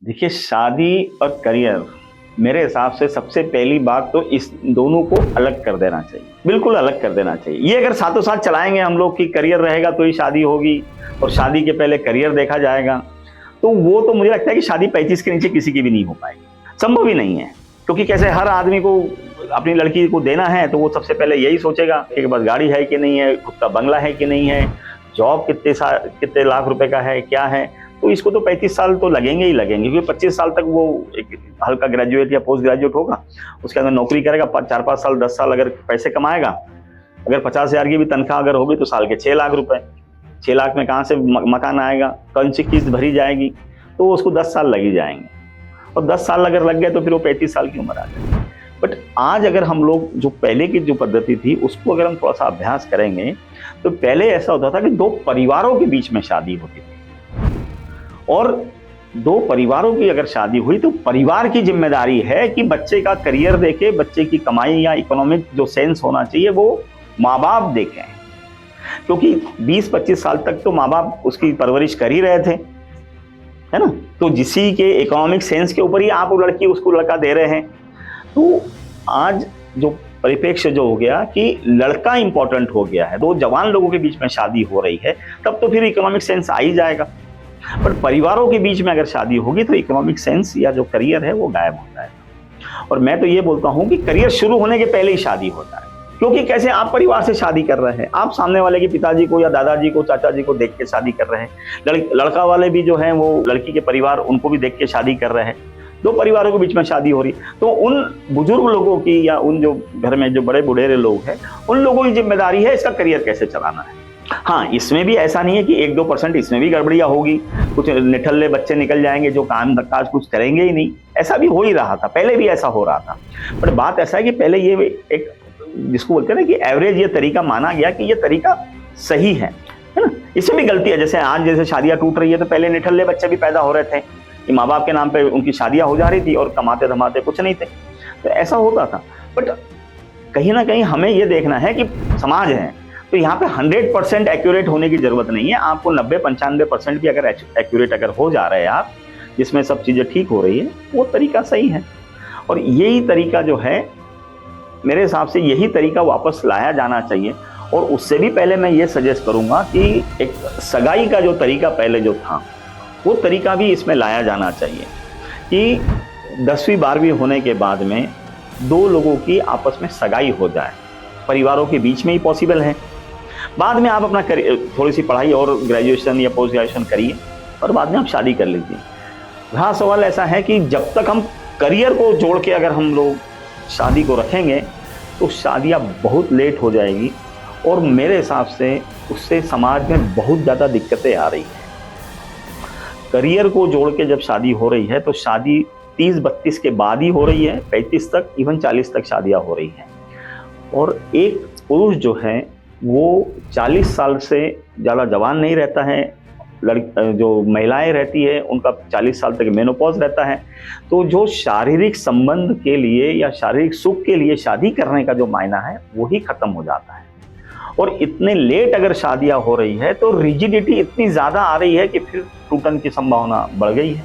देखिए, शादी और करियर मेरे हिसाब से सबसे पहली बात तो इस दोनों को अलग कर देना चाहिए, बिल्कुल अलग कर देना चाहिए। ये अगर साथों साथ चलाएंगे हम लोग कि करियर रहेगा तो ही शादी होगी और शादी के पहले करियर देखा जाएगा, तो वो तो मुझे लगता है कि शादी 35 के नीचे किसी की भी नहीं हो पाएगी, संभव ही नहीं है। क्योंकि कैसे हर आदमी को अपनी लड़की को देना है तो वो सबसे पहले यही सोचेगा कि बस गाड़ी है कि नहीं है, खुद का बंगला है कि नहीं है, जॉब कितने लाख रुपए का है, क्या है। तो इसको तो 35 साल तो लगेंगे ही लगेंगे, क्योंकि 25 साल तक वो एक हल्का ग्रेजुएट या पोस्ट ग्रेजुएट होगा, उसके अंदर नौकरी करेगा 4-5 साल 10 साल, अगर पैसे कमाएगा, अगर 50,000 की भी तनख्वाह अगर होगी तो साल के 6 लाख रुपए, 6 लाख में कहाँ से मकान आएगा, कौन सी किस्त भरी जाएगी, तो उसको 10 साल लग ही जाएंगे। और 10 साल अगर लग गए तो फिर वो 35 साल की उम्र आ जाएगी। बट आज अगर हम लोग जो पहले की जो पद्धति थी उसको अगर हम थोड़ा सा अभ्यास करेंगे, तो पहले ऐसा होता था कि दो परिवारों के बीच में शादी होती थी, और दो परिवारों की अगर शादी हुई तो परिवार की जिम्मेदारी है कि बच्चे का करियर देखे, बच्चे की कमाई या इकोनॉमिक जो सेंस होना चाहिए वो माँ बाप देखें। क्योंकि 20-25 साल तक तो माँ बाप उसकी परवरिश कर ही रहे थे, है ना। तो जिसी के इकोनॉमिक सेंस के ऊपर ही आप लड़की उसको लड़का दे रहे हैं। तो आज जो परिप्रेक्ष्य जो हो गया कि लड़का इंपॉर्टेंट हो गया है, दो जवान लोगों के बीच में शादी हो रही है, तब तो फिर इकोनॉमिक सेंस आ ही जाएगा। पर परिवारों के बीच में अगर शादी होगी तो इकोनॉमिक सेंस या जो करियर है वो गायब हो जाएगा। और मैं तो ये बोलता हूँ कि करियर शुरू होने के पहले ही शादी हो जाए। क्योंकि कैसे आप परिवार से शादी कर रहे हैं, आप सामने वाले के पिताजी को या दादाजी को, चाचा जी को देख के शादी कर रहे हैं, लड़का वाले भी जो है वो लड़की के परिवार उनको भी देख के शादी कर रहे हैं, दो परिवारों के बीच में शादी हो रही। तो उन बुजुर्ग लोगों की या उन जो घर में जो बड़े बुढ़ेरे लोग हैं उन लोगों की जिम्मेदारी है इसका करियर कैसे चलाना है। हाँ, इसमें भी ऐसा नहीं है कि 1-2% इसमें भी गड़बड़ियां होगी, कुछ निठल्ले बच्चे निकल जाएंगे जो काम काज कुछ करेंगे ही नहीं, ऐसा भी हो ही रहा था, पहले भी ऐसा हो रहा था। बट बात ऐसा है कि पहले ये एक जिसको बोलते हैं ना कि एवरेज ये तरीका माना गया कि ये तरीका सही है ना। इसमें भी गलती है, जैसे आज जैसे शादियां टूट रही है तो पहले निठल्ले बच्चे भी पैदा हो रहे थे कि माँ बाप के नाम पे उनकी शादियां हो जा रही थी और कमाते धमाते कुछ नहीं थे, तो ऐसा होता था। बट कहीं ना कहीं हमें ये देखना है कि समाज है तो यहाँ पे 100% एक्यूरेट होने की जरूरत नहीं है। आपको 90-95% भी अगर एक्यूरेट अगर हो जा रहे हैं आप, जिसमें सब चीजें ठीक हो रही है, वो तरीका सही है। और यही तरीका जो है मेरे हिसाब से यही तरीका वापस लाया जाना चाहिए। और उससे भी पहले मैं ये सजेस्ट करूंगा कि एक सगाई का जो तरीका पहले जो था वो तरीका भी इसमें लाया जाना चाहिए कि 10वीं-12वीं होने के बाद में दो लोगों की आपस में सगाई हो जाए, परिवारों के बीच में ही पॉसिबल है। बाद में आप अपना थोड़ी सी पढ़ाई और ग्रेजुएशन या पोस्ट ग्रेजुएशन करिए और बाद में आप शादी कर लीजिए। हाँ, सवाल ऐसा है कि जब तक हम करियर को जोड़ के अगर हम लोग शादी को रखेंगे तो शादियाँ बहुत लेट हो जाएगी, और मेरे हिसाब से उससे समाज में बहुत ज़्यादा दिक्कतें आ रही हैं। करियर को जोड़ के जब शादी हो रही है तो शादी 30-32 के बाद ही हो रही है, 35 तक, इवन 40 तक शादियाँ हो रही हैं। और एक पुरुष जो है वो 40 साल से ज़्यादा जवान नहीं रहता है, जो महिलाएं रहती है उनका 40 साल तक मेनोपॉज रहता है। तो जो शारीरिक संबंध के लिए या शारीरिक सुख के लिए शादी करने का जो मायना है वही खत्म हो जाता है। और इतने लेट अगर शादियां हो रही है तो रिजिडिटी इतनी ज़्यादा आ रही है कि फिर टूटन की संभावना बढ़ गई है।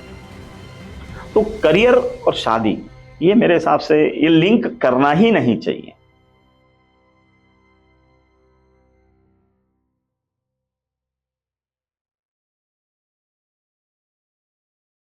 तो करियर और शादी ये मेरे हिसाब से ये लिंक करना ही नहीं चाहिए।